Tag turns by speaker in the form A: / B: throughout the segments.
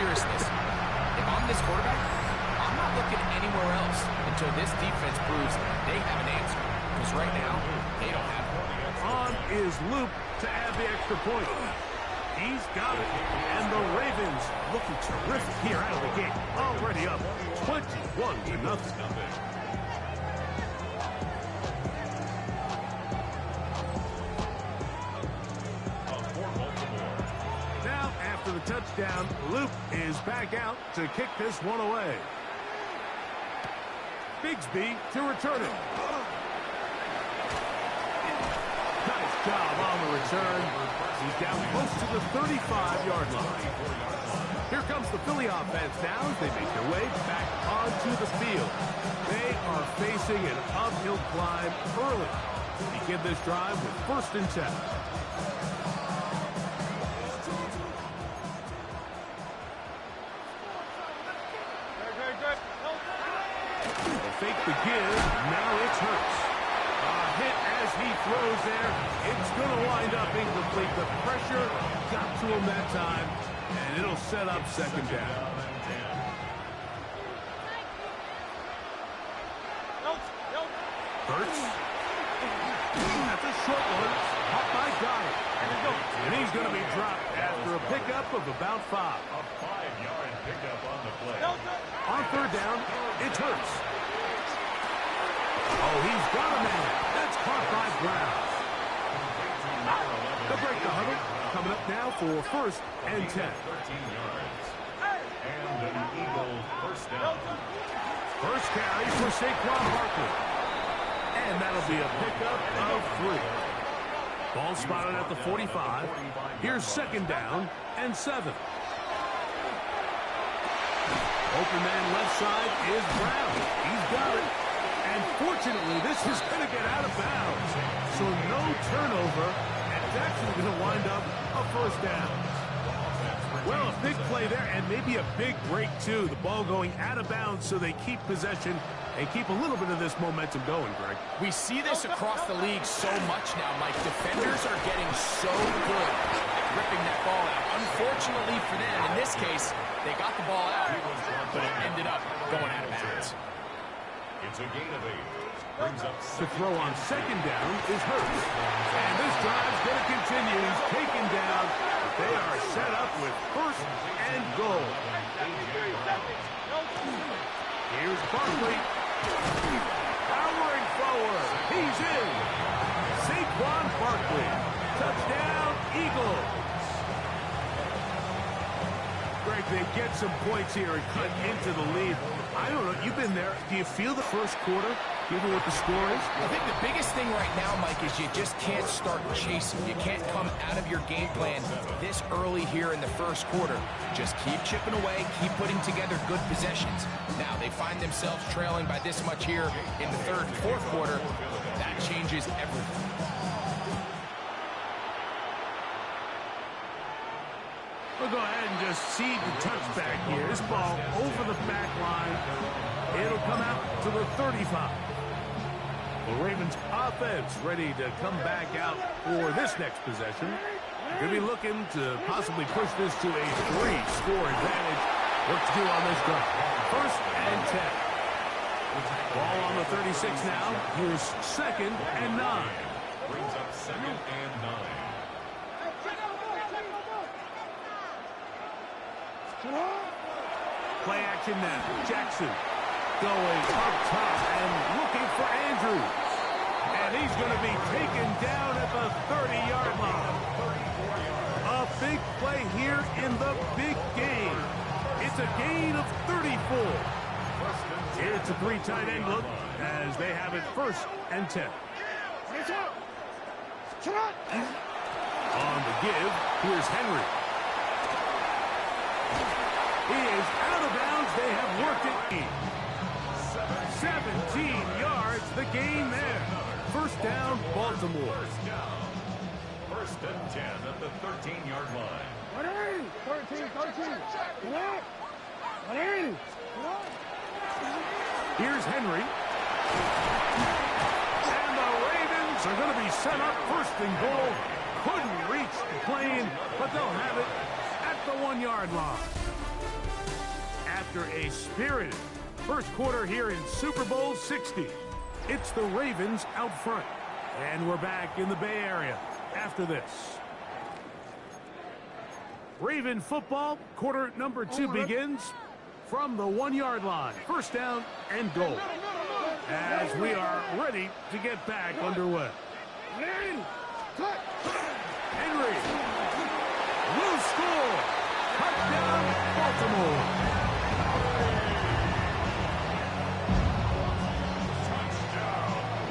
A: seriousness, if I'm this quarterback, I'm not looking anywhere else until this defense proves they have an answer. Because right now, they don't have one.
B: On is Luke to add the extra point. He's got it. And the Ravens looking terrific here out of the gate. Already up 21-0. Now, after the touchdown, Luke is back out to kick this one away. Bigsby to return it. Nice job on the return. He's down close to the 35-yard line. Here comes the Philly offense now as they make their way back onto the field. They are facing an uphill climb early. Begin this drive with 1st and 10. They fake the give. Now it's Hurts. Hit as he throws there. It's going to wind up incomplete. The pressure got to him that time, and it'll set up 2nd down. Hurts. That's a short one. Caught by Goddard. And he's going to be dropped after a pickup of about 5.
C: A 5-yard pickup on the play.
B: On 3rd down, it's Hurts. Oh, he's got a man. That's caught by Brown. They'll break the huddle. Coming up now for 1st and 10.
C: 13 yards. And an Eagle 1st down.
B: First carry for Saquon Barkley. And that'll be a pickup of 3. Ball spotted at the 45. Here's 2nd down and 7. Open man left side is Brown. He's got it. And fortunately, this is going to get out of bounds. So no turnover, and it's actually going to wind up a 1st down. Well, a big play there, and maybe a big break, too. The ball going out of bounds so they keep possession and keep a little bit of this momentum going, Greg.
A: We see this across the league so much now, Mike. Defenders are getting so good at ripping that ball out. Unfortunately for them, in this case, they got the ball out, but it ended up going out of bounds.
C: It's a gain of 8. Brings up
B: The throw on 2nd down is Hurts. And this drive's going to continue. He's taken down. They are set up with 1st and goal. Here's Barkley. Powering forward. He's in. Saquon Barkley. Touchdown, Eagles. Greg, they get some points here and cut into the lead. I don't know. You've been there. Do you feel the 1st quarter, given what the score is?
A: I think the biggest thing right now, Mike, is you just can't start chasing. You can't come out of your game plan this early here in the 1st quarter. Just keep chipping away, keep putting together good possessions. Now, they find themselves trailing by this much here in the 3rd and 4th quarter. That changes everything.
B: We'll go ahead and just seed the touchback here. This ball over the back line. It'll come out to the 35. The Ravens offense ready to come back out for this next possession. They'll be looking to possibly push this to a 3-score advantage. What to do on this drive? 1st and 10. Ball on the 36 now. Here's 2nd and 9.
C: brings up 2nd and 9.
B: Play action now. Jackson going up top and looking for Andrews. And he's going to be taken down at the 30-yard line. A big play here in the big game. It's a gain of 34. It's a 3 tight end look as they have it 1st and 10. On the give, here's Henry. He is out of bounds. They have worked it in. 17 yards, the gain there. 1st down, Baltimore.
C: 1st and 10 at the 13-yard line.
D: 13.
B: Here's Henry. And the Ravens are going to be set up 1st and goal. Couldn't reach the plane, but they'll have it at the 1-yard line. after a spirited first quarter here in Super Bowl 60. It's the Ravens out front. And we're back in the Bay Area after this. Raven football, quarter number 2 begins from the 1-yard line. First down and goal. As we are ready to get back underway. Henry will score. Touchdown, Baltimore.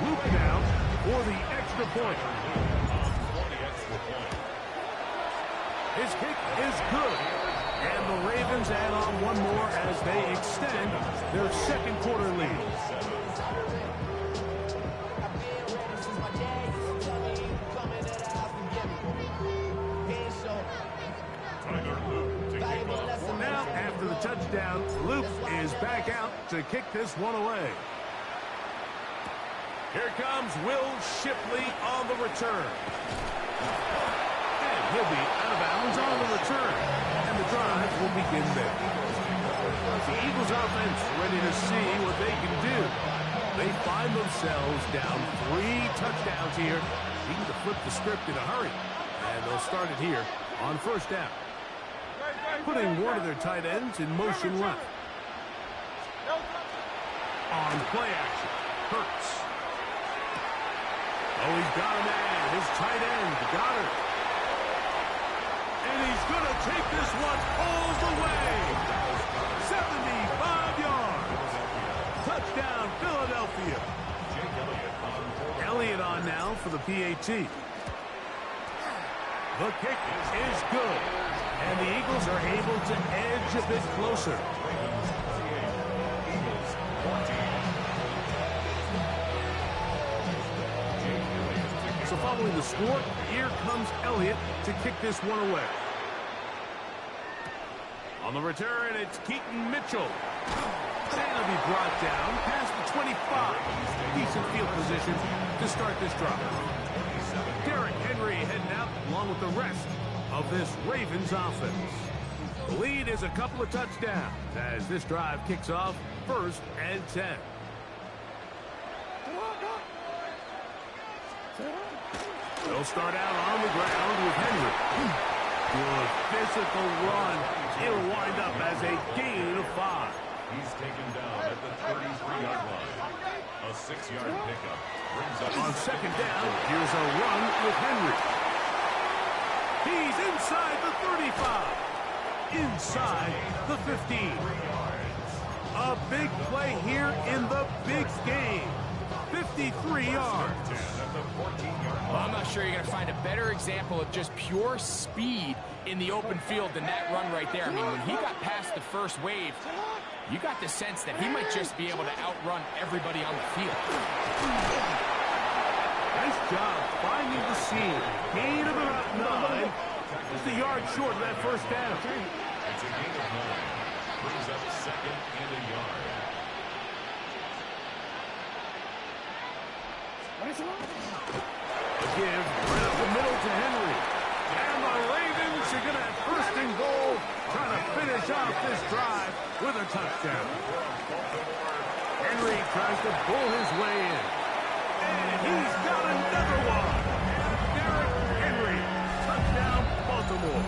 B: Luke down for the extra point. His kick is good. And the Ravens add on one more as they extend their second quarter lead. Now, after the touchdown, Luke is back out to kick this one away. Here comes Will Shipley on the return. And he'll be out of bounds on the return. And the drive will begin there. The Eagles offense ready to see what they can do. They find themselves down 3 touchdowns here. Needing to flip the script in a hurry. And they'll start it here on first down. Putting one of their tight ends in motion left. On play action, Hurts. Oh, he's got a man, his tight end, Goddard. And he's going to take this one all the way. 75 yards. Touchdown, Philadelphia. Elliott on now for the PAT. The kick is good. And the Eagles are able to edge a bit closer. So following the score, here comes Elliott to kick this one away. On the return, it's Keaton Mitchell. That'll be brought down past the 25. Decent field position to start this drive. Derrick Henry heading out along with the rest of this Ravens offense. The lead is a couple of touchdowns as this drive kicks off 1st and 10. They'll start out on the ground with Henry. Good physical run. It'll wind up as a gain of 5.
C: He's taken down at the 33-yard line. A 6-yard pickup brings up
B: on second down. Here's a run with Henry. He's inside the 35. Inside the 15. A big play here in the big game. 53 yards.
A: Well, I'm not sure you're going to find a better example of just pure speed in the open field than that run right there. I mean, when he got past the first wave, you got the sense that he might just be able to outrun everybody on the field.
B: Nice job finding the seam. Gain of about 9. Just a yard short of that first down.
C: It's a gain of 9. Brings up 2nd and a yard.
B: A give right up the middle to Henry. And the Ravens are going to have 1st and goal, trying to finish off this drive with a touchdown. Henry tries to pull his way in. And he's got another one. Derrick Henry. Touchdown, Baltimore.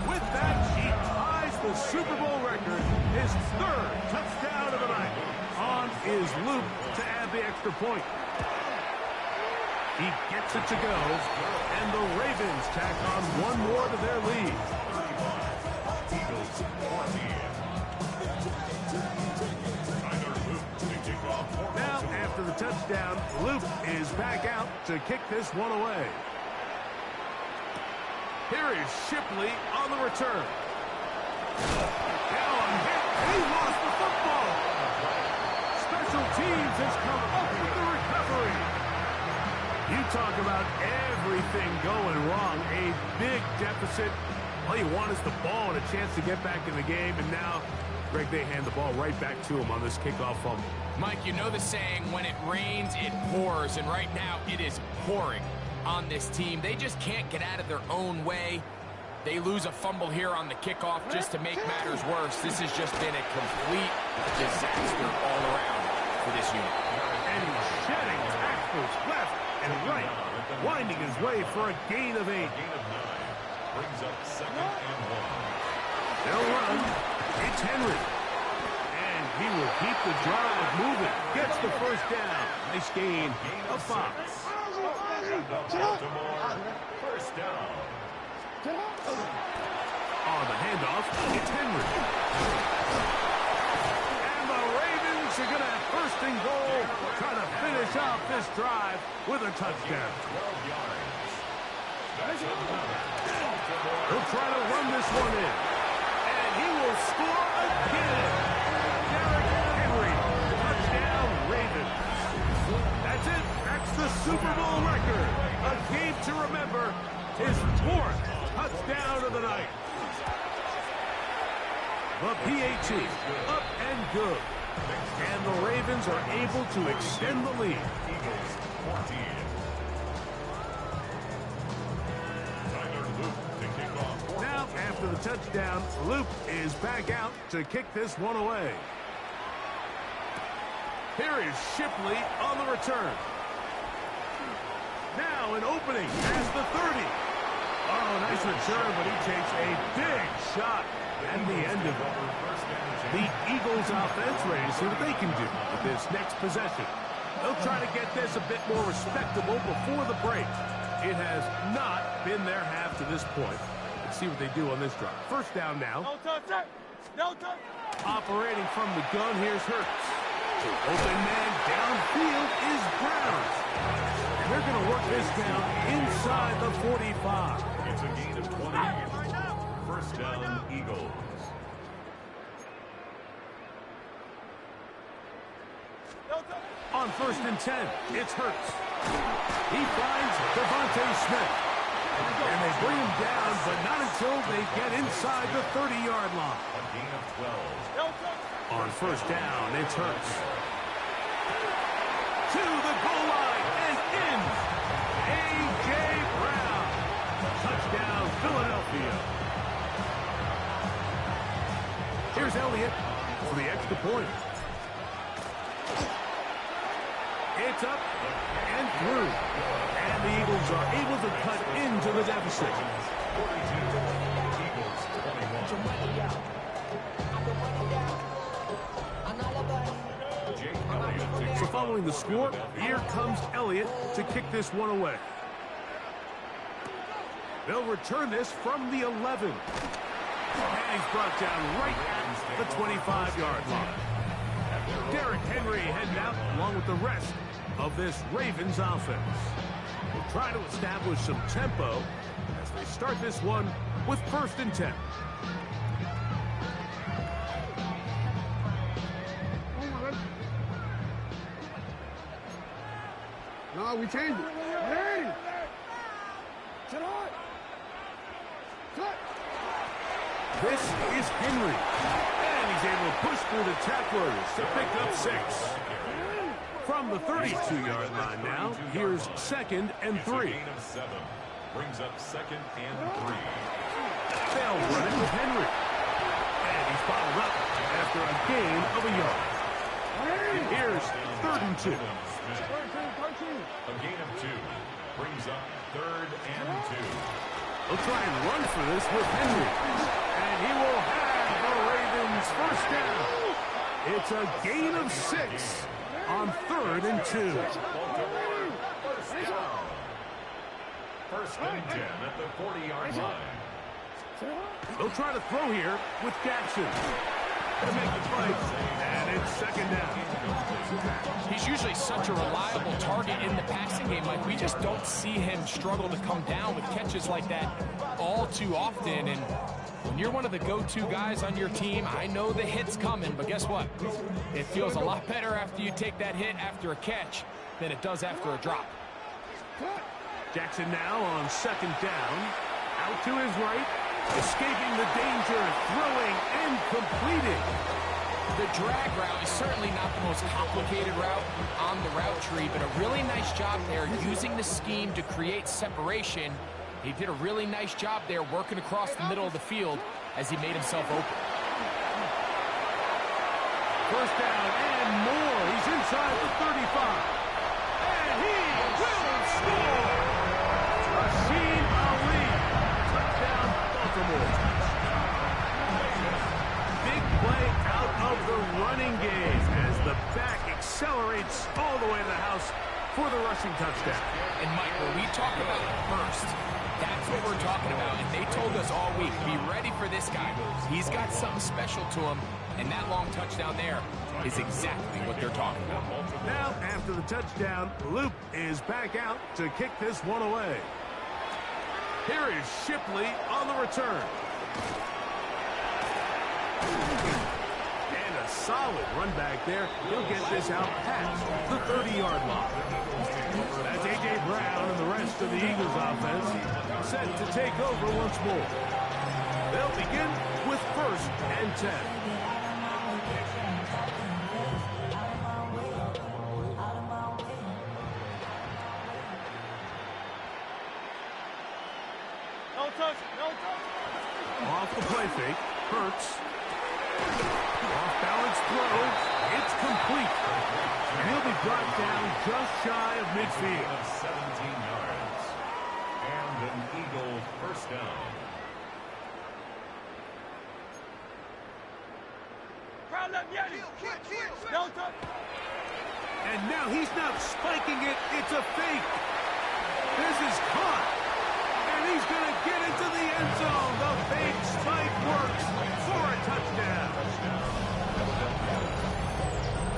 B: With that, he ties the Super Bowl record, his 3rd touchdown of the night. On is Luke to add the extra point. He gets it to go, and the Ravens tack on one more to their lead. Now, after the touchdown, Luke is back out to kick this one away. Here is Shipley on the return. Allen hit, and he lost the football. Special teams has come up with the recovery. You talk about everything going wrong. A big deficit. All you want is the ball and a chance to get back in the game. And now, Greg, they hand the ball right back to him on this kickoff fumble.
A: Mike, you know the saying, when it rains, it pours. And right now, it is pouring on this team. They just can't get out of their own way. They lose a fumble here on the kickoff just to make matters worse. This has just been a complete disaster all around for this unit.
B: And he's shedding tackles left and right, winding his way for a gain of 8.
C: Gain of 9. Brings up 2nd and 1.
B: They'll run. It's Henry. And he will keep the drive moving. Gets the first down. Nice gain of 5.
C: Baltimore, first down.
B: On the handoff, it's Henry. And the Ravens are going to have first and goal, trying to finish off this drive with a touchdown.
C: 12 yards. That's another.
B: He'll try to run this one in. And he will score again. Derrick Henry, touchdown Ravens. That's it. That's the Super Bowl record. A game to remember. His 4th touchdown of the night. The PAT, up and good. And the Ravens are able to extend the lead.
C: Eagles 14. Tyler Luke to kick off.
B: Now, after the touchdown, Luke is back out to kick this one away. Here is Shipley on the return. Now an opening as the 30. Oh, nice return, but he takes a big shot at the end of it. The Eagles offense ready to see what they can do with this next possession. They'll try to get this a bit more respectable before the break. It has not been their half to this point. Let's see what they do on this drive. First down now.
D: No touch, sir. No touch.
B: Operating from the gun, here's Hurts. Open man downfield is Brown. And they're going to work this down inside the 45.
C: It's a gain of 20. First down, Eagles.
B: On 1st and 10, it's Hurts. He finds Devontae Smith. And they bring him down, but not until they get inside the 30-yard line.
C: A gain of 12.
B: On 1st down, it's Hurts. To the goal line and in. A.J. Brown. Touchdown, Philadelphia. Here's Elliott for the extra point. It's up and through. And the Eagles are able to cut into the deficit.
C: 42. Eagles 21. Jake Elliott.
B: So following the score, here comes Elliott to kick this one away. They'll return this from the 11. And he's brought down right at the 25-yard line. Derrick Henry heading out along with the rest of this Ravens offense. We'll try to establish some tempo as they start this one with 1st and 10.
D: No, we changed it. Hey! Sit on! Cut!
B: This is Henry. And he's able to push through the tacklers to pick up 6. From the 32-yard line now, here's 2nd and 3.
C: Gain of 7. Brings up 2nd and 3.
B: They'll run it with Henry. And he's bottled up after a gain of a yard. Here's 3rd and 2.
C: A gain of 2. Brings up 3rd and 2.
B: They'll try and run for this with Henry. And he will have the Ravens first down. It's a gain of 6 on 3rd and 2.
C: Baltimore, first down. 1st and 10 at the 40-yard line.
B: They'll try to throw here with Jackson. To make the play. And it's 2nd down.
A: He's usually such a reliable target in the passing game. Like, we just don't see him struggle to come down with catches like that all too often. And when you're one of the go-to guys on your team, I know the hit's coming, but guess what? It feels a lot better after you take that hit after a catch than it does after a drop.
B: Jackson now on 2nd down. Out to his right. Escaping the danger, throwing and completing.
A: The drag route is certainly not the most complicated route on the route tree, but a really nice job there using the scheme to create separation He did a really nice job there working across the middle of the field as he made himself open.
B: First down and more. He's inside the 35. And he will score! Rashid Ali. Touchdown, Baltimore. Big play out of the running game as the back accelerates all the way to the house for the rushing touchdown.
A: And Mike, when we talk about burst, that's what we're talking about. And they told us all week, be ready for this guy. He's got something special to him, and that long touchdown there is exactly what they're talking about.
B: Now, after the touchdown, Loop is back out to kick this one away. Here is Shipley on the return. And a solid run back there. He'll get this out past the 30-yard line. That's A.J. Brown and the rest of the Eagles offense set to take over once more. They'll begin with 1st and 10. Off the play fake, Hurts. Off-balance throw, it's complete. And he'll be brought down just shy of midfield.
C: 17 yards. And an Eagle first down.
B: And now he's not spiking it, it's a fake. This is caught. And he's going to get into the end zone. The fake spike works for a touchdown.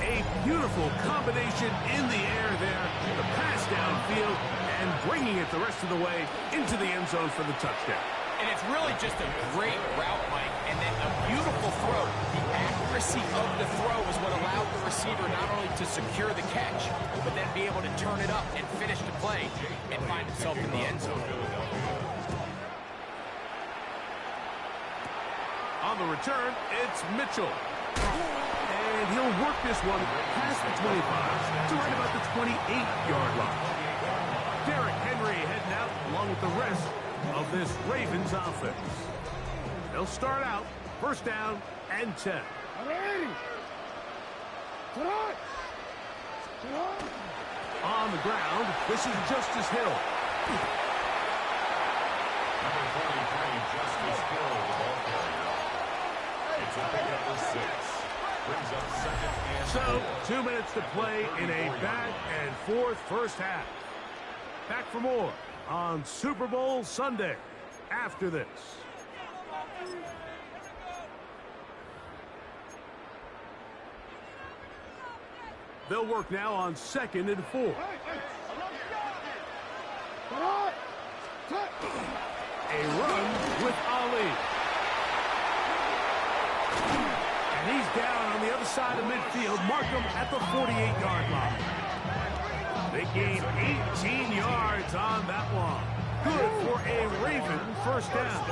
B: A beautiful combination in the air there. The pass downfield and bringing it the rest of the way into the end zone for the touchdown.
A: And it's really just a great route, Mike, and then a beautiful throw. The accuracy of the throw is what allowed the receiver not only to secure the catch, but then be able to turn it up and finish the play and find himself in the end zone.
B: On the return, it's Mitchell. And he'll work this one past the 25 to right about the 28-yard line. Derrick Henry heading out along with the rest of this Ravens offense. They'll start out 1st down and 10. On the ground, this is Justice Hill.
C: Number 43, Justice Hill, the ball carrier. It's a pickup of 6. Brings up 2nd and 4.
B: So, 2 minutes to play in a back-and-forth first half. Back for more on Super Bowl Sunday after this. They'll work now on 2nd and 4. A run with Ali. And he's down on the other side of midfield. Mark him at the 48-yard line. They gain 18 yards on that one. Good for a Raven first down.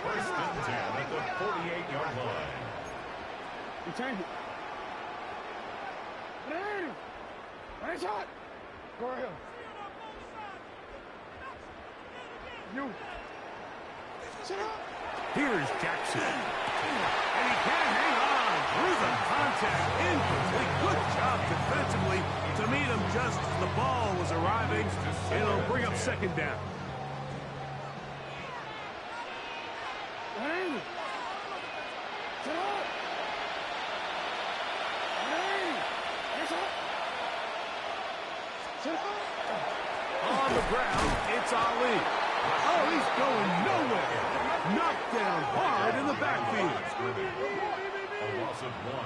C: 1st and 10 at the 48-yard line.
D: Return it. Nice shot. Go ahead. You.
B: Here's Jackson. And he can hang on through the contact. Incomplete. Good job defensively to meet him just as the ball was arriving. It'll bring up 2nd down. On the ground, it's Ali. Oh, he's going nowhere. Knocked down hard in the backfield.
C: A loss of 1.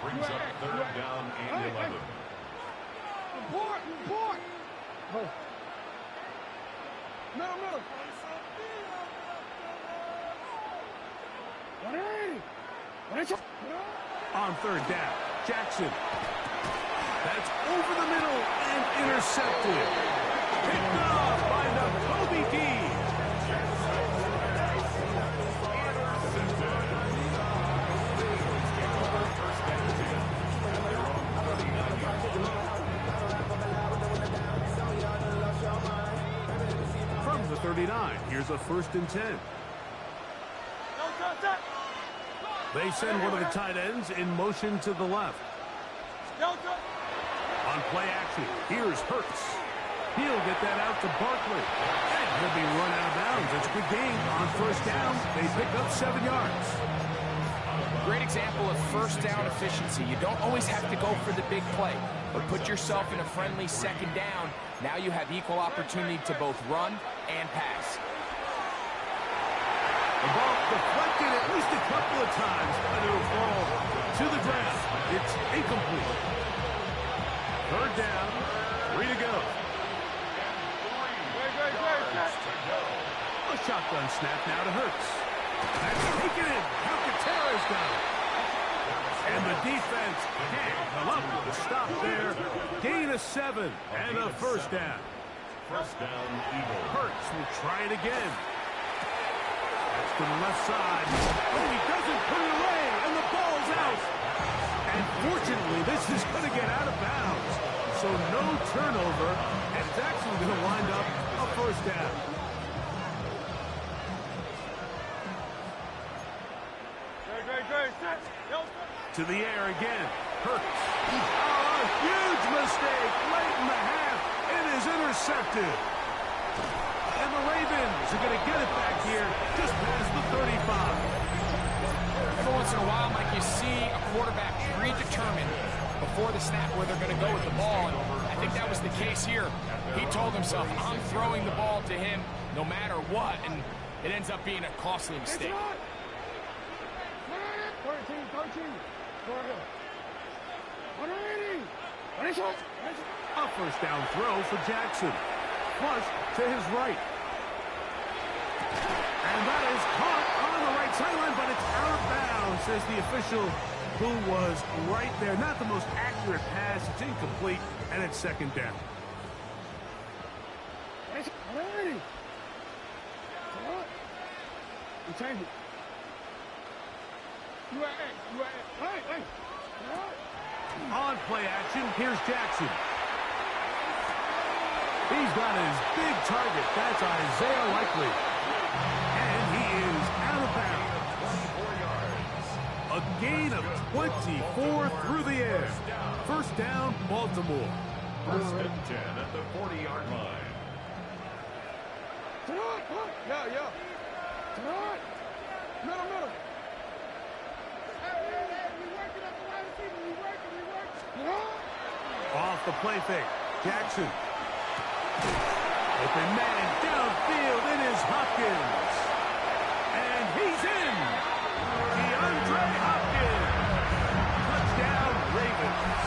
C: Brings up 3rd down and 11.
D: Report. Middle. 180.
B: On 3rd down, Jackson. That's over the middle and intercepted. Picked off by the Kobe D. is a 1st and 10. They send one of the tight ends in motion to the left. On play action, here's Hurts. He'll get that out to Barkley. And he'll be run out of bounds. It's a good game. On 1st down, they pick up 7 yards.
A: Great example of 1st down efficiency. You don't always have to go for the big play, but put yourself in a friendly 2nd down. Now you have equal opportunity to both run and pass.
B: The ball deflected at least a couple of times, but it'll fall to the ground. It's incomplete. 3rd down, 3 to go. A shotgun snap now to Hurts. That's taken in. Alcantara's got it. And the defense can't come up with a stop there. Gain of 7 and a 1st down.
C: 1st down, Eagles.
B: Hurts will try it again. That's to the left side. Oh, he doesn't put it away, and the ball's out. And fortunately, this is going to get out of bounds. So no turnover, and it's actually going to wind up a 1st down. To the air again. Hurts. Oh, a huge mistake late in the half. It is intercepted. And the Ravens are going to get it back here just past the 35.
A: Every once in a while, Mike, you see a quarterback predetermined before the snap where they're going to go with the ball. And I think that was the case here. He told himself, I'm throwing the ball to him no matter what. And it ends up being a costly mistake.
D: 13.
B: A 1st down throw for Jackson. Flush to his right. And that is caught on the right sideline, but it's out of bounds, says the official who was right there. Not the most accurate pass. It's incomplete, and it's 2nd down. On play action, here's Jackson. He's got his big target. That's Isaiah Likely. And he is out of bounds. A gain of 24 through the air. 1st down, Baltimore.
C: 1st and 10 at the 40-yard line.
D: Yeah. Middle.
B: Off the play fake. Jackson. Open man downfield. It is Hopkins. And he's in. DeAndre Hopkins. Touchdown, Ravens.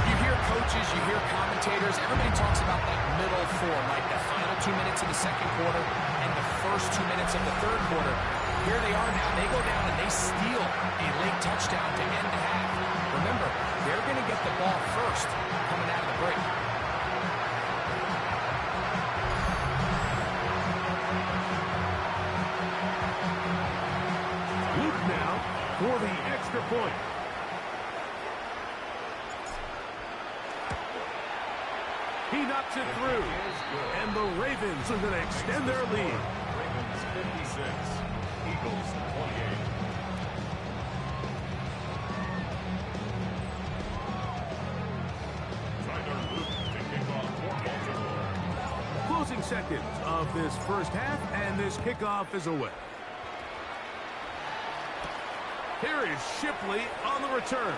A: You hear coaches, you hear commentators, everybody talks about that middle 4, like the final 2 minutes of the 2nd quarter and the first 2 minutes of the 3rd quarter. Here they are now. They go down and they steal a late touchdown to end the half. Remember, they're going to get the ball first coming out of the break.
B: Luke now for the extra point. He knocks it through. And the Ravens are going to extend their lead.
C: Ravens 56, Eagles 28.
B: Closing seconds of this 1st half, and this kickoff is away. Here is Shipley on the return.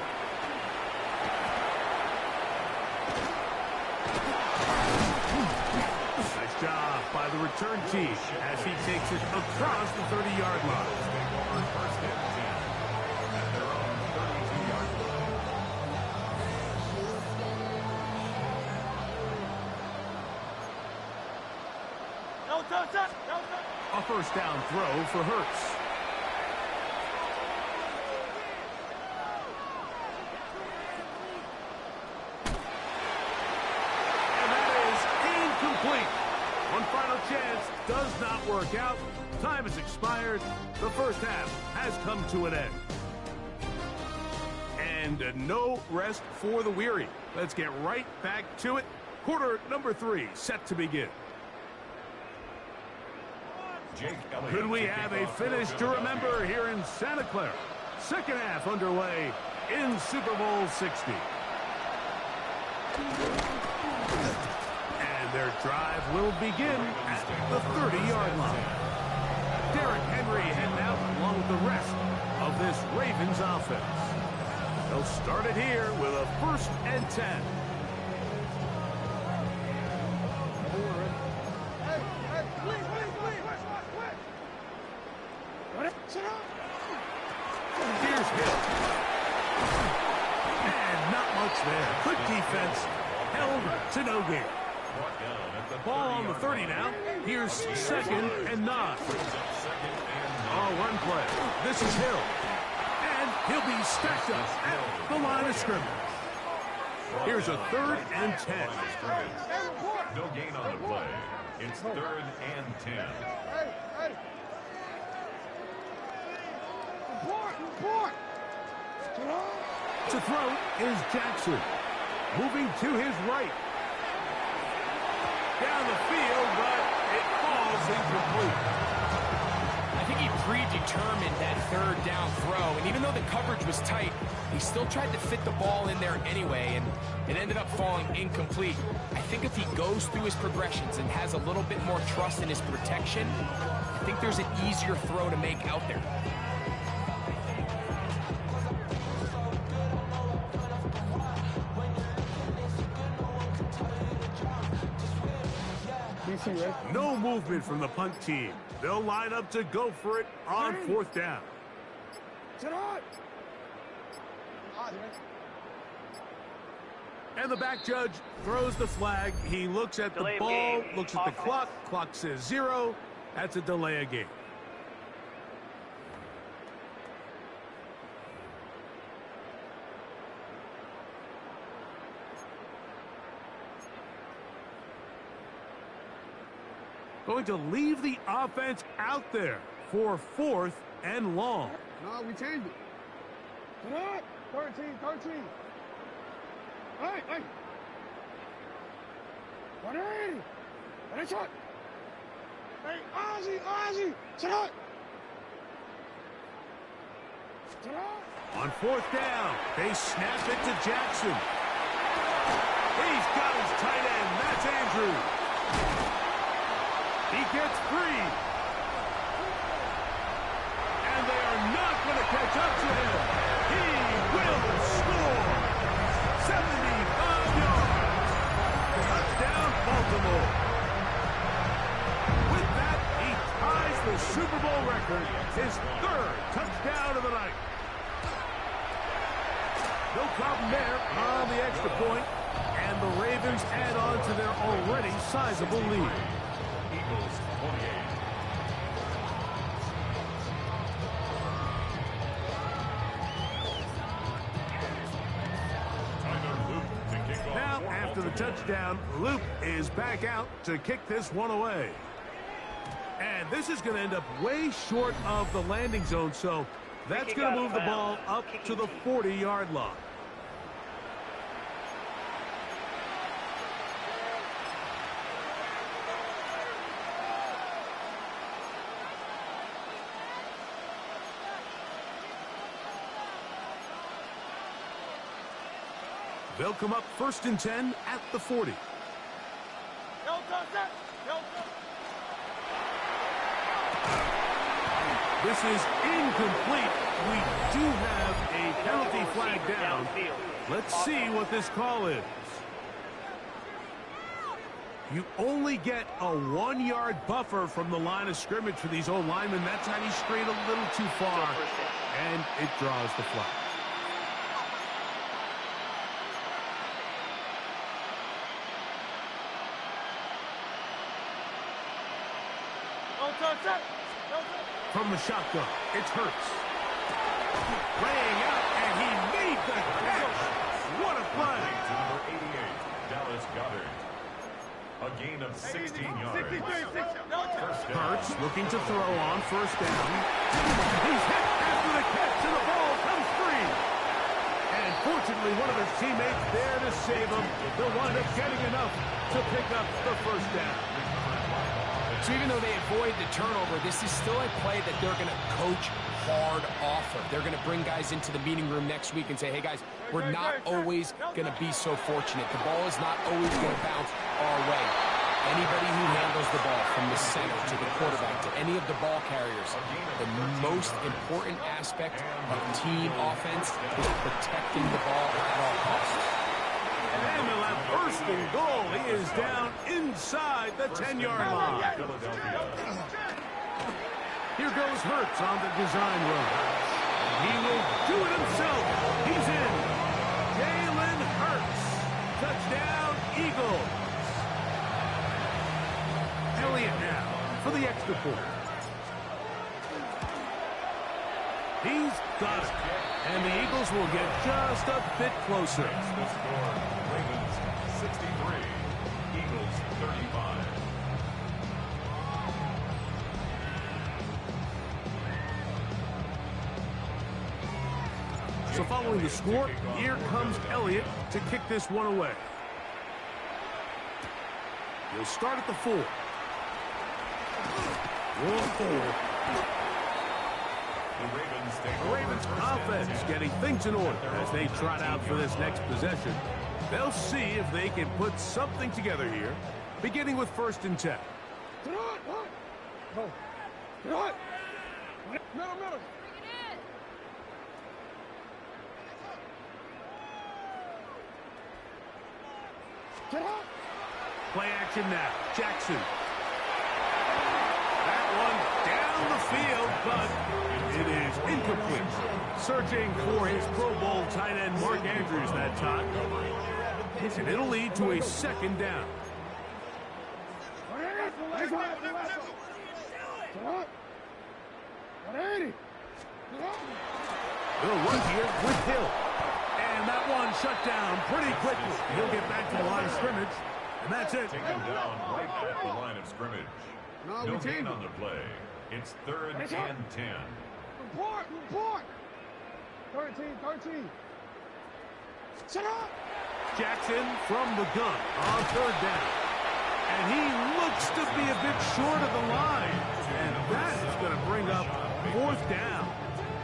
B: Nice job by the return team as he takes it across the 30-yard line. A 1st down throw for Hurts. And that is incomplete. One final chance does not work out. Time has expired. The 1st half has come to an end. And no rest for the weary. Let's get right back to it. Quarter number 3 set to begin. Could we have a finish to remember here in Santa Clara? Second half underway in Super Bowl 60. And their drive will begin at the 30-yard line. Derrick Henry heading out along with the rest of this Ravens offense. They'll start it here with a 1st and 10. Here's Hill. And not much there. Quick defense. Held to no gain. Ball on the 30 now. Here's 2nd and 9. Oh, run play. This is Hill. And he'll be stacked up at the line of scrimmage. Here's a 3rd and 10.
C: No gain on the play. It's 3rd and 10.
B: To throw is Jackson. Moving to his right. Down the field, but it falls incomplete.
A: I think he predetermined that 3rd down throw, and even though the coverage was tight, he still tried to fit the ball in there anyway, and it ended up falling incomplete. I think if he goes through his progressions and has a little bit more trust in his protection, I think there's an easier throw to make out there.
B: No movement from the punt team. They'll line up to go for it on 4th down. And the back judge throws the flag. He looks at the ball, looks at the clock. Clock says 0. That's a delay of game. Going to leave the offense out there for 4th and long.
D: No, we changed it. 13. Hey. What is it? Hey, Ozzy. Sit up.
B: On 4th down, they snap it to Jackson. He's got his tight end. That's Andrews. He gets free. And they are not going to catch up to him. He will score. 75 yards. Touchdown, Baltimore. With that, he ties the Super Bowl record, his 3rd touchdown of the night. No problem there on the extra point, and the Ravens add on to their already sizable lead.
C: Eagles 28.
B: Now, after the touchdown, Luke is back out to kick this one away. And this is going to end up way short of the landing zone, so that's going to move the ball up to the 40-yard line. They'll come up 1st and 10 at the 40. This is incomplete. We do have a penalty flag down. Let's see what this call is. You only get a 1-yard buffer from the line of scrimmage for these old linemen. That time he strayed a little too far, and it draws the flag. From the shotgun, it's Hurts. Laying out, and he made the catch. What a play.
C: To number 88, Dallas Goedert. A gain of 16 yards.
B: Hurts looking to throw on 1st down. He's hit after the catch, and the ball comes free. And fortunately, one of his teammates there to save him. They'll wind up getting enough to pick up the 1st down.
A: So even though they avoid the turnover, this is still a play that they're going to coach hard off of. They're going to bring guys into the meeting room next week and say, hey, guys, we're not always going to be so fortunate. The ball is not always going to bounce our way. Anybody who handles the ball from the center to the quarterback to any of the ball carriers, the most important aspect of team offense is protecting the ball at all costs.
B: And they'll have first and goal. He is down inside the 10-yard line. Here goes Hurts on the design run. He will do it himself. He's in. Jalen Hurts. Touchdown, Eagles. Elliott now for the extra point. He's got it. And the Eagles will get just a bit closer.
C: The score, Ravens 63, Eagles 35.
B: So following the score, here comes Elliott to kick this one away. He'll start at the 4. 1-4. The Ravens offense getting things in order as they trot out for this next possession. They'll see if they can put something together here, beginning with 1st and 10.
D: Middle.
B: Play action now. Jackson. That one down the field, but it is incomplete. Searching for his Pro Bowl tight end Mark Andrews that time. And it'll lead to a 2nd down. They'll run here with Hill. And that one shut down pretty quickly. He'll get back to the line of scrimmage. And that's it.
C: Taken down right at the line of scrimmage. No gain on the play. It's 3rd and 10.
D: Report. 13. Shut up.
B: Jackson from the gun on 3rd down. And he looks to be a bit short of the line. And that is going to bring up 4th down.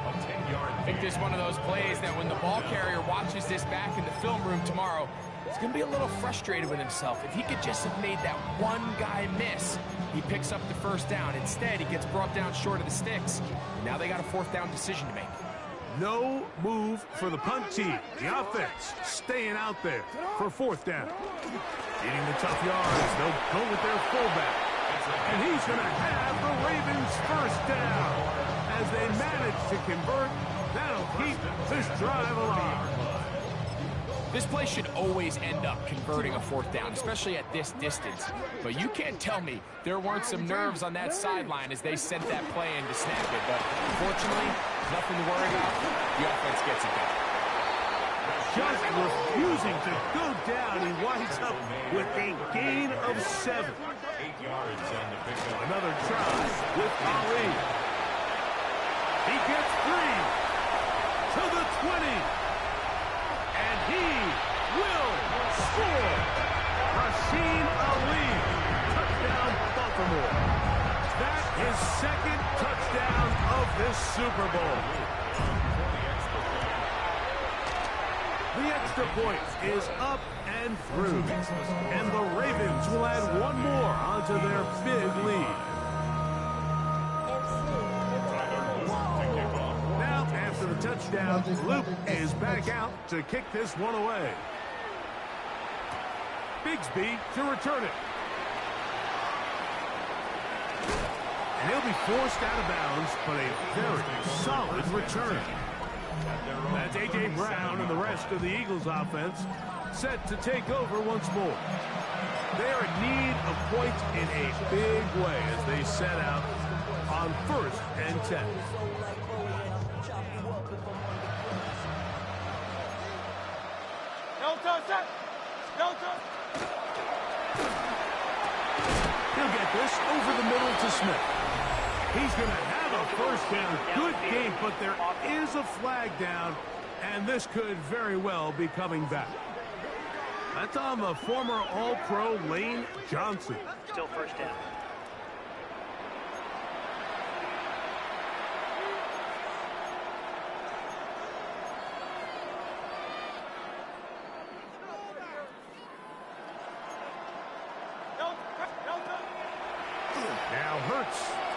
C: A 10-yard
A: I think this is one of those plays that when the ball carrier watches this back in the film room tomorrow, he's going to be a little frustrated with himself. If he could just have made that one guy miss, he picks up the 1st down. Instead, he gets brought down short of the sticks. And now they got a 4th down decision to make.
B: No move for the punt team. The offense staying out there for 4th down. Getting the tough yards. They'll go with their fullback. And he's going to have the Ravens 1st down. As they manage to convert, that'll keep this drive alive.
A: This play should always end up converting a 4th down, especially at this distance. But you can't tell me there weren't some nerves on that sideline as they sent that play in to snap it. But unfortunately, nothing to worry about. The offense gets it done.
B: Just refusing to go down. He winds up with a gain of 7.
C: 8 yards on the pickup.
B: Another try with Ali. He gets 3 to the 20. And he will score. Rasheen Ali. Touchdown, Baltimore. That is 2nd touchdown of this Super Bowl. The extra point is up and through. And the Ravens will add one more onto their big lead. Now, after the touchdown, Luke is back out to kick this one away. Bigsby to return it. And he'll be forced out of bounds, but a very solid return. That's A.J. Brown and the rest of the Eagles offense set to take over once more. They are in need of points in a big way as they set out on 1st and 10. He'll get this over the middle to Smith. He's going to have a 1st down. Good game, but there is a flag down, and this could very well be coming back. That's on the former All-Pro Lane Johnson.
E: Still 1st down.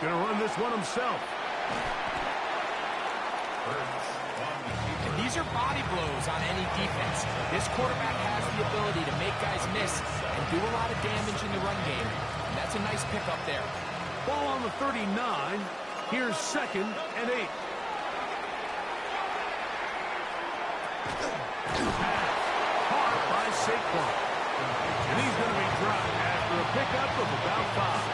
B: Going to run this one himself.
A: And these are body blows on any defense. This quarterback has the ability to make guys miss and do a lot of damage in the run game. And that's a nice pickup there.
B: Ball on the 39. Here's 2nd and 8. Caught by Saquon. And he's going to be dropped after a pickup of about 5.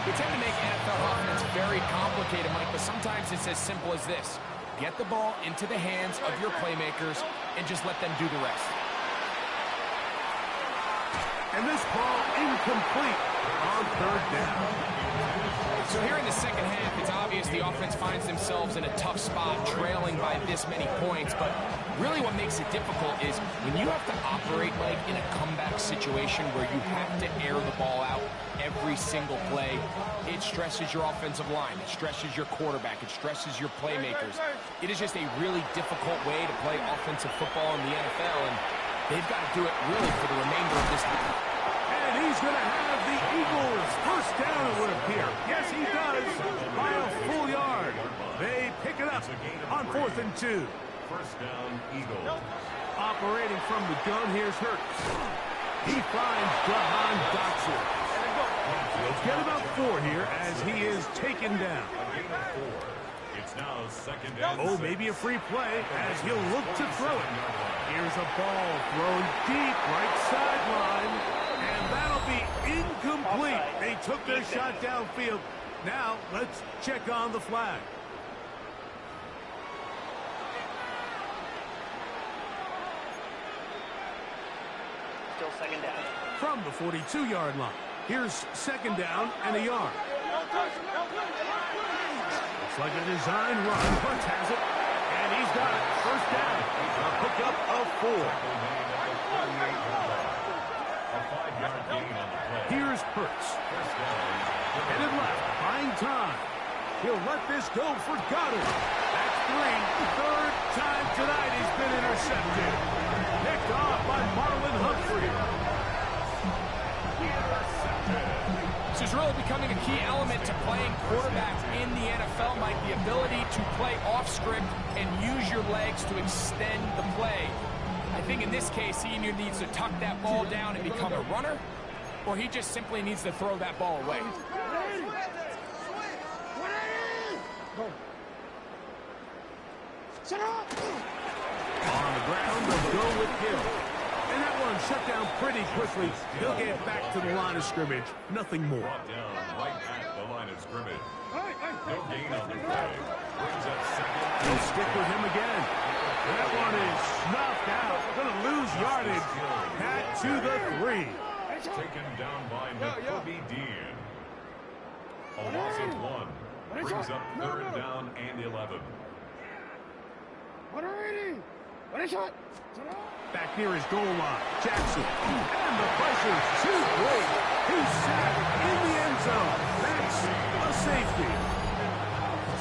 A: We tend to make NFL offense very complicated, Mike, but sometimes it's as simple as this. Get the ball into the hands of your playmakers and just let them do the rest.
B: And this ball incomplete on 3rd down.
A: So here in the second half, it's obvious the offense finds themselves in a tough spot, trailing by this many points. But really what makes it difficult is when you have to operate, like, in a comeback situation where you have to air the ball out every single play, it stresses your offensive line. It stresses your quarterback. It stresses your playmakers. It is just a really difficult way to play offensive football in the NFL, and they've got to do it really for the remainder of this week.
B: And he's going to have the Eagles first down, it would appear. Yes, he does, by a full yard. They pick it up on 4th and 2.
C: First down, Eagles.
B: Operating from the gun, here's Hurts. He finds Jahan Dotson. He'll get about 4 here as he is taken down.
C: A gain of 4. It's now 2nd and
B: Oh,
C: 6.
B: maybe a free play as he'll look to throw it. Here's a ball thrown deep right sideline, and that'll be incomplete. They took their shot downfield. Now, let's check on the flag.
E: Still 2nd down.
B: From the 42-yard line, here's 2nd down and a yard. Looks like a design run. Hurts has it, and he's got it. First down. A pickup of 4.
C: A 5-yard gain on the play.
B: Here's Hurts.
C: First down.
B: Headed left, buying time. He'll let this go for Goddard. That's 3. 3rd time tonight he's been intercepted. Picked off by Marlon Humphrey.
A: This is really becoming a key element to playing quarterback in the NFL, Mike, the ability to play off script and use your legs to extend the play. I think in this case, he either needs to tuck that ball down and become a runner, or he just simply needs to throw that ball away.
B: On the ground, they'll go with Hill. And that one shut down pretty quickly. He'll get back to the line of scrimmage. Nothing more.
C: Brought down right at the line of scrimmage. No gain on the play. Brings up 2nd.
B: He'll stick with him again. That one is snuffed out. Going to lose yardage. Back to the 3.
C: Taken down by Nakobe Dean. A loss of 1. Brings up 3rd down and 11.
B: Back near his goal line. Jackson. And the pressure's too great. He's sacked in the end zone. That's a safety.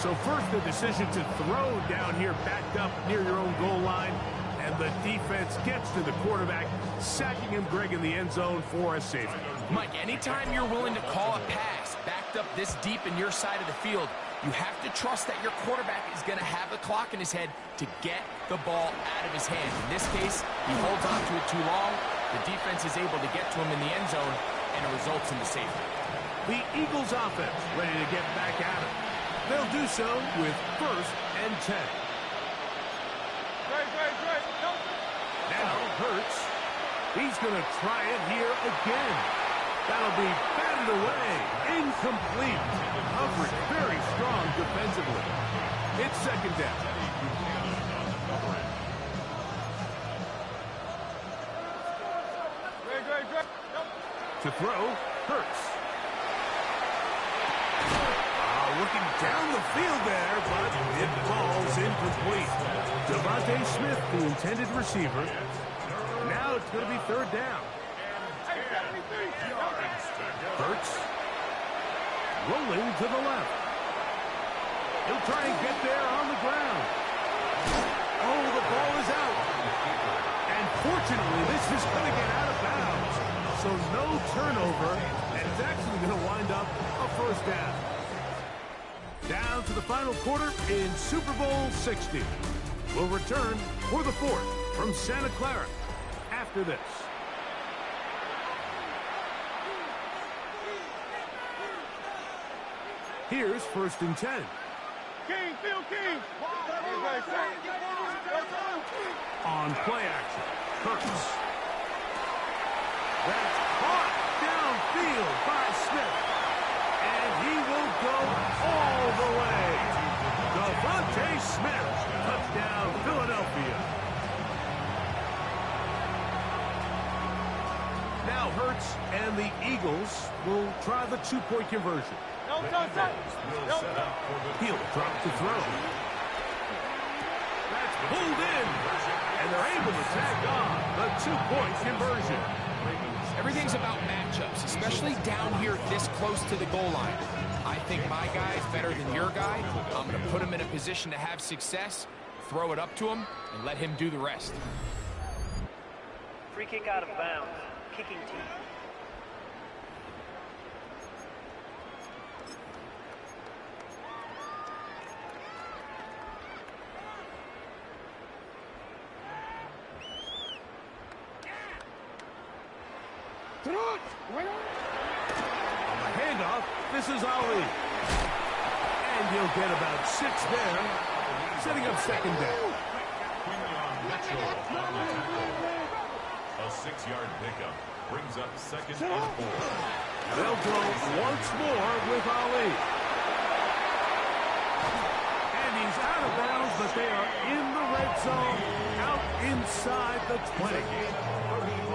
B: So first the decision to throw down here backed up near your own goal line. And the defense gets to the quarterback, sacking him, Greg, in the end zone for a safety.
A: Mike, anytime you're willing to call a pass backed up this deep in your side of the field, you have to trust that your quarterback is going to have the clock in his head to get the ball out of his hand. In this case, he holds on to it too long. The defense is able to get to him in the end zone, and it results in the safety.
B: The Eagles offense ready to get back at it. They'll do so with 1st and 10. Now Hurts. He's going to try it here again. That'll be batted away. Incomplete. Coverage very strong defensively. It's 2nd down. To throw, Hurts. Looking down the field there, but it falls incomplete. Devontae Smith, the intended receiver. Now it's going to be 3rd down. Hurts. Rolling to the left. He'll try and get there on the ground. Oh, the ball is out. And fortunately, this is going to get out of bounds. So no turnover, and it's actually going to wind up a 1st down. down to the final quarter in Super Bowl 60. We'll return for the fourth from Santa Clara after this. Here's 1st and 10.
D: King, Phil King.
B: On play action, Hurts. That's caught downfield by Smith. And he will go all the way. Devontae Smith, touchdown Philadelphia. Now Hurts and the Eagles will try the two-point conversion. He'll drop to throw. That's pulled in. And they're able to tag on the two-point conversion.
A: Everything's about matchups, especially down here this close to the goal line. I think my guy's better than your guy. I'm going to put him in a position to have success, throw it up to him, and let him do the rest.
E: Free kick out of bounds. Kicking team.
B: On the handoff, this is Ali. And he'll get about 6 there, setting up 2nd down.
C: A 6-yard pickup brings up 2nd and 4.
B: They'll go once more with Ali. And he's out of bounds, but they are in the red zone, out inside the 20.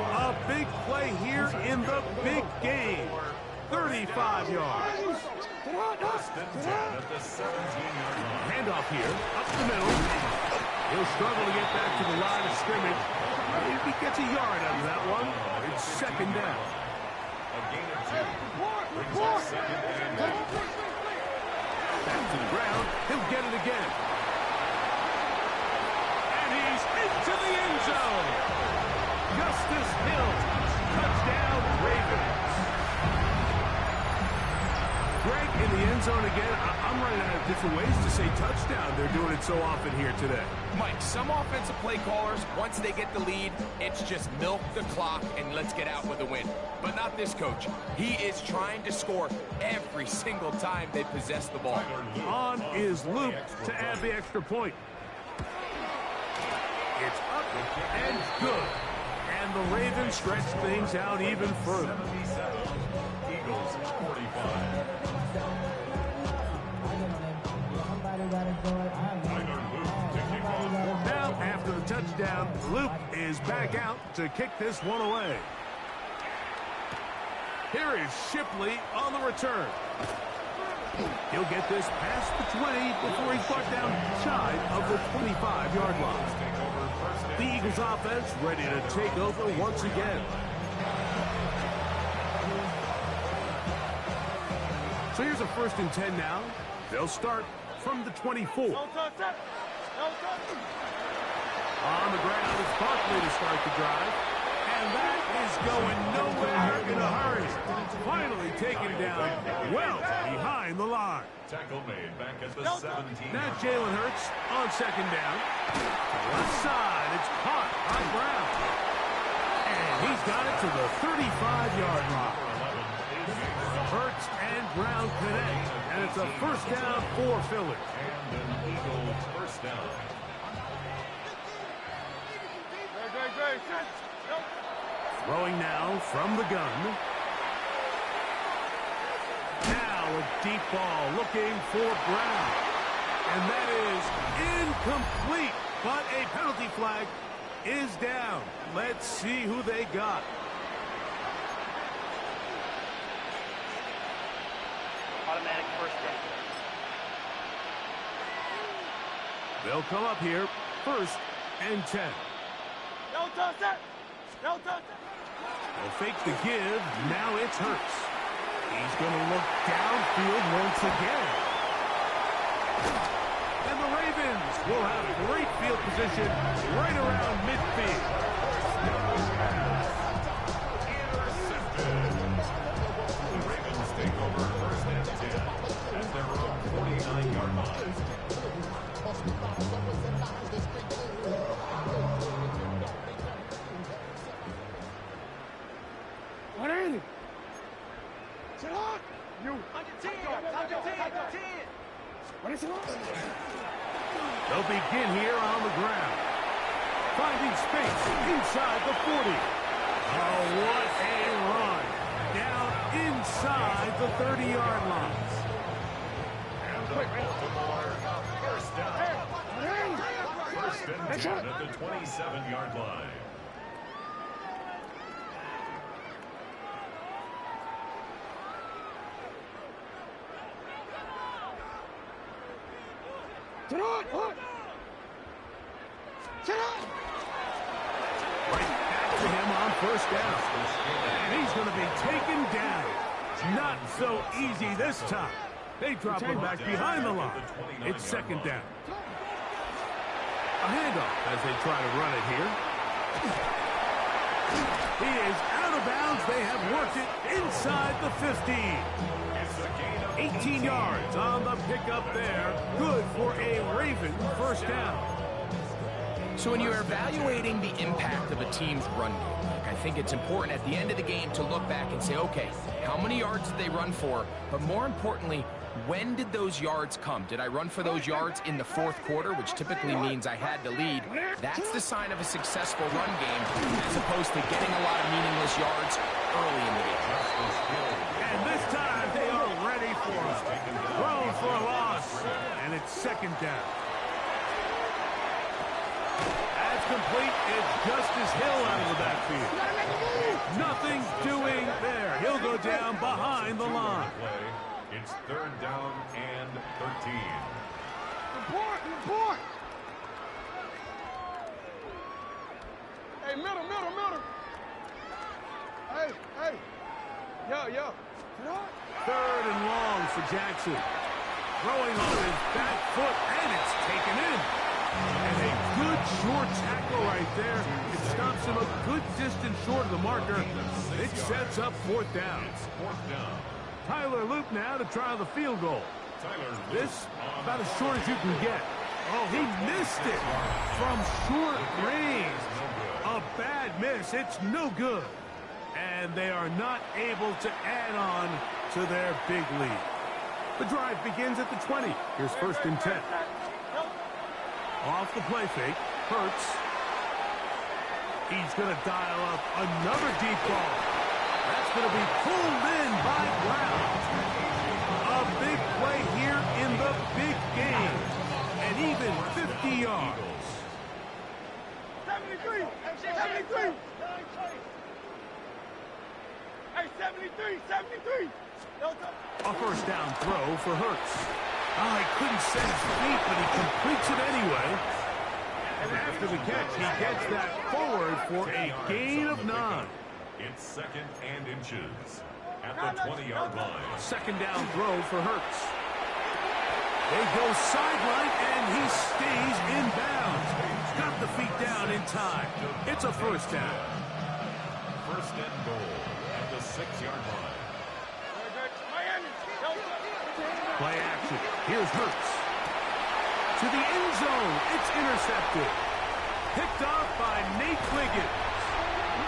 B: A big play here in the big game. 35 yards. Handoff here, up the middle. He'll struggle to get back to the line of scrimmage. If he gets a yard out of that one, it's 2nd down.
C: A gain of 2 brings up 2nd and 9.
B: Back to the ground. He'll get it again. And he's into the end zone. Justice Hill, touchdown Ravens. Greg in the end zone again. I'm running out of different ways to say touchdown. They're doing it so often here today.
A: Mike, some offensive play callers, once they get the lead, it's just milk the clock and let's get out with a win. But not this coach. He is trying to score every single time they possess the ball.
B: On is Luke to add the extra point. It's up and good. And the Ravens stretch things out even further.
C: Eagles 45.
B: Now, after the touchdown, Luke is back out to kick this one away. Here is Shipley on the return. He'll get this past the 20 before he's brought down shy of the 25-yard line. The Eagles offense ready to take over once again. So here's a 1st and 10 now. They'll start from the 24. On the ground, it's Barkley to start the drive. And that is going nowhere in a hurry. Finally taken down well behind the line.
C: Tackle made back at the 17.
B: Now Jalen Hurts on 2nd down. Left side, it's caught by Brown. And he's got it to the 35-yard line. Hurts and Brown connect. And it's a 1st down for Philly.
C: And an Eagles 1st down.
B: Throwing now from the gun. Now a deep ball looking for Brown. And that is incomplete. But a penalty flag is down. Let's see who they got.
E: Automatic 1st down.
B: They'll come up here 1st and 10. They'll fake the give. Now it's Hurts. He's going to look downfield once again. And the Ravens will have great field position right around midfield.
C: Intercepted. The Ravens take over 1st and 10 at their own 49-yard line.
B: They'll begin here on the ground. Finding space inside the 40. Oh, what a run. Down inside the 30-yard line.
C: And the Baltimore first down. First and 10 at the 27-yard line.
B: Right back to him on first down. And he's going to be taken down. Not so easy this time. They drop him back behind the line. It's second down. A handoff as they try to run it here. He is out of bounds. They have worked it inside the 15. 18 yards on the pickup there. Good for a Raven first down.
A: So when you're evaluating the impact of a team's run game, I think it's important at the end of the game to look back and say, okay, how many yards did they run for? But more importantly, when did those yards come? Did I run for those yards in the fourth quarter, which typically means I had the lead? That's the sign of a successful run game, as opposed to getting a lot of meaningless yards early in the game.
B: And this time they are ready for it. Thrown for a loss, and it's second down. As complete, it's Justice Hill out of the backfield. Nothing doing there. He'll go down behind the line.
C: It's third down and 13.
D: Report! Hey, middle. Hey. Yo.
B: Third and long for Jackson. Throwing on his back foot, and it's taken in. And a good short tackle right there. It stops him a good distance short of the marker. It sets up fourth down. Tyler Loop now to try the field goal. This about as short as you can get. Oh, he missed it from short range. A bad miss. It's no good. And they are not able to add on to their big lead. The drive begins at the 20. Here's first and 10. Off the play fake. Hurts. He's going to dial up another deep ball. That's going to be pulled in by Brown. A big play here in the big game. And even 50 yards.
D: 73. Hey, 73.
B: A first down throw for Hurts. Oh, he couldn't set his feet, but he completes it anyway. And after the catch, he gets that forward for a gain of 9.
C: It's second and inches at the 20-yard line.
B: Second down throw for Hurts. They go sideline, and he stays in bounds. Got the feet down in time. It's a first down.
C: First and goal at the 6-yard line.
B: Play action. Here's Hurts. To the end zone. It's intercepted. Picked off by Nate Wiggins.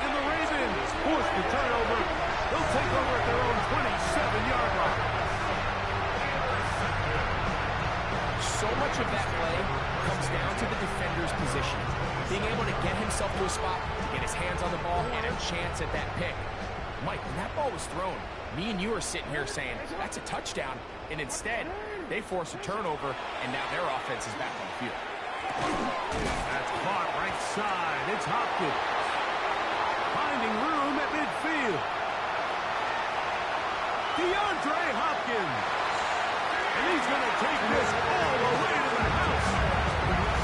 B: And the Ravens forced the turnover. They'll take over at their own 27-yard line.
A: So much of that play comes down to the defender's position. Being able to get himself to a spot, get his hands on the ball, and a chance at that pick. Mike, when that ball was thrown, me and you are sitting here saying, that's a touchdown. And instead, they force a turnover, and now their offense is back on the field.
B: That's caught right side. It's Hopkins. Finding room at midfield. DeAndre Hopkins. And he's going to take this all the way to the house.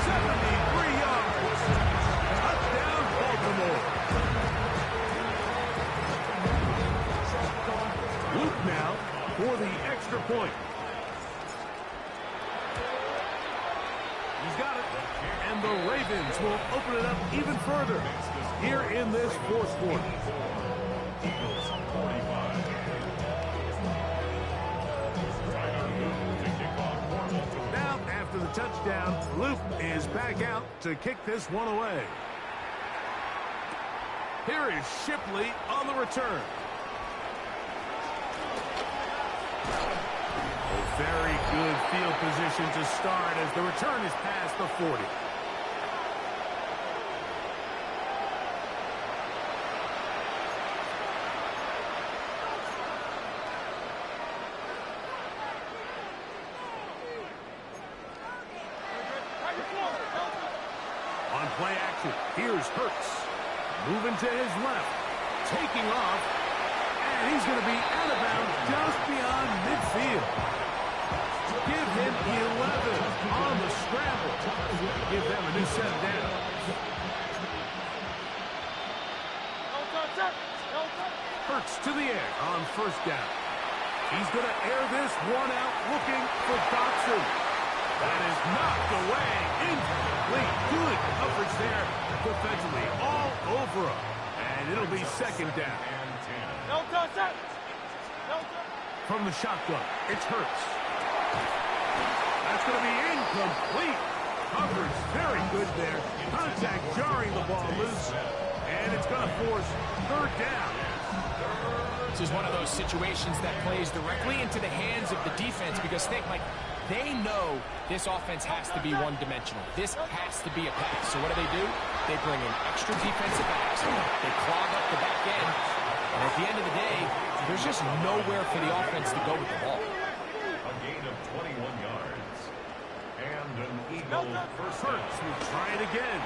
B: 73 yards. Touchdown, Baltimore. Luke now for the extra point. He's got it. And the Ravens will open it up even further here in this fourth quarter.
C: Eagles 45.
B: Now, after the touchdown, Luke is back out to kick this one away. Here is Shipley on the return. Very good field position to start as the return is past the 40. On play action, here's Hurts. Moving to his left. Taking off. And he's going to be out of bounds just beyond midfield. Give him 11 on the scramble. Give them a new set down. Hurts to the air on first down. He's going to air this one out looking for Dotson. That is knocked away. Incomplete. Good coverage there defensively. All over him. And it'll be second down. From the shotgun, it's Hurts. That's going to be incomplete. Coverage very good there. Contact jarring the ball loose. And it's going to force third down.
A: This is one of those situations that plays directly into the hands of the defense because they know this offense has to be one-dimensional. This has to be a pass. So what do? They bring in extra defensive backs. They clog up the back end. And at the end of the day, there's just nowhere for the offense to go with the ball.
C: A gain of 21 yards. And an Eagle first down.
B: Hurts will try it again.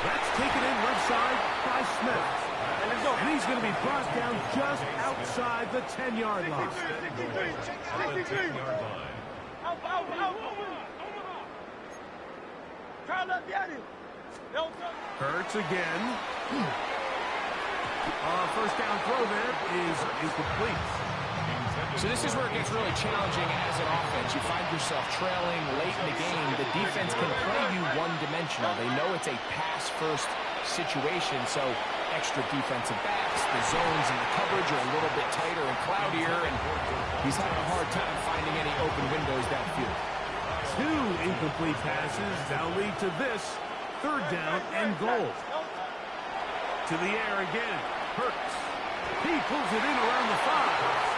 B: That's taken in left side by Smith. And he's going to be brought down just outside the 10-yard line.
C: At the 10-yard line.
B: Hurts again. First down throw there is incomplete.
A: So this is where it gets really challenging as an offense. You find yourself trailing late in the game. The defense can play you one-dimensional. They know it's a pass-first situation, so extra defensive backs, the zones and the coverage are a little bit tighter and cloudier, and he's having a hard time finding any open windows downfield.
B: Two incomplete passes now lead to this third down and goal. To the air again. Hurts. He pulls it in around the 5.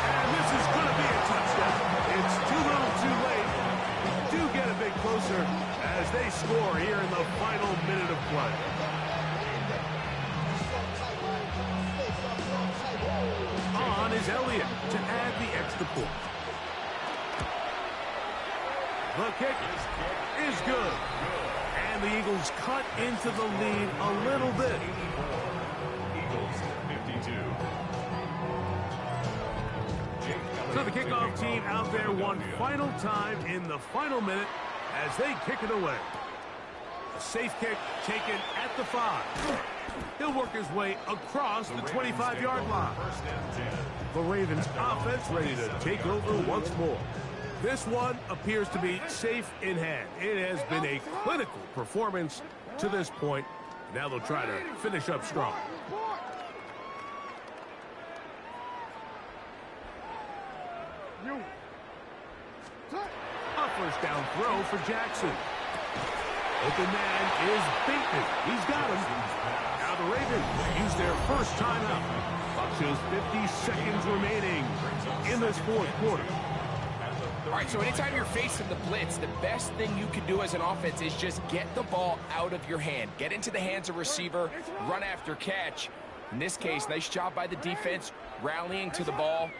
B: And this is going to be a touchdown. It's too little too late. Do get a bit closer as they score here in the final minute of play. On is Elliott to add the extra point. The kick is good. And the Eagles cut into the lead a little bit.
C: Eagles 52.
B: So the kickoff team out there one final time in the final minute as they kick it away. A safe kick taken at the 5. He'll work his way across the 25-yard line. The Ravens offense ready to take over once more. This one appears to be safe in hand. It has been a clinical performance to this point. Now they'll try to finish up strong. A first down throw for Jackson. Open man is Bateman. He's got him. Now the Ravens use their first timeout. Clock shows 50 seconds remaining in this fourth quarter.
A: All right, so anytime you're facing the blitz, the best thing you can do as an offense is just get the ball out of your hand. Get into the hands of receiver, run after catch. In this case, nice job by the defense, rallying to the ball.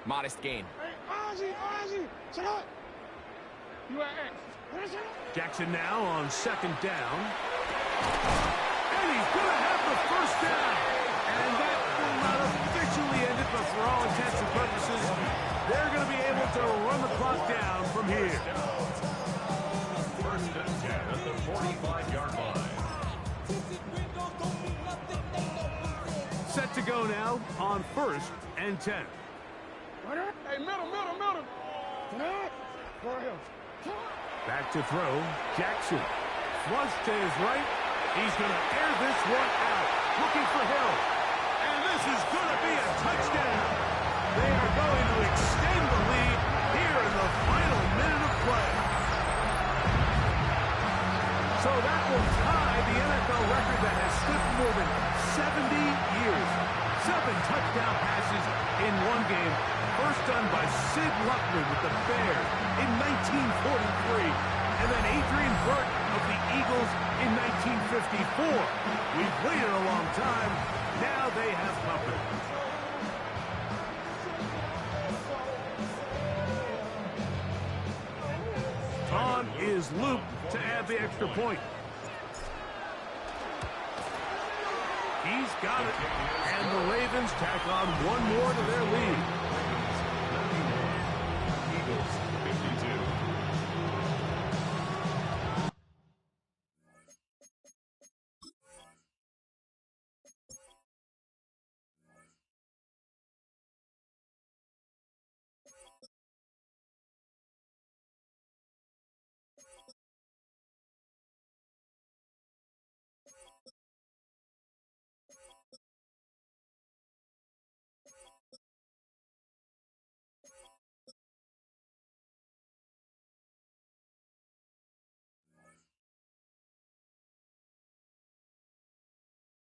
A: Modest gain.
B: Jackson now on second down. And he's going to have the first down. And that will not officially end it, but for all intents and purposes, they're going to be able to run the clock down from here.
C: First and 10 at the 45-yard line.
B: Set to go now on first and 10.
D: Hey, middle.
B: Back to throw. Jackson. Flush to his right. He's going to air this one out. Looking for Hill. And this is going to be a touchdown. They are going to extend the lead here in the final minute of play. So that will tie the NFL record that has stood for more than 70 years. 7 touchdown passes in one game. First done by Sid Luckman with the Bears in 1943. And then Adrian Burke of the Eagles in 1954. We've waited a long time. Now they have company. Vaughn is looped to add the extra point. He's got it. And the Ravens tack on one more to their lead.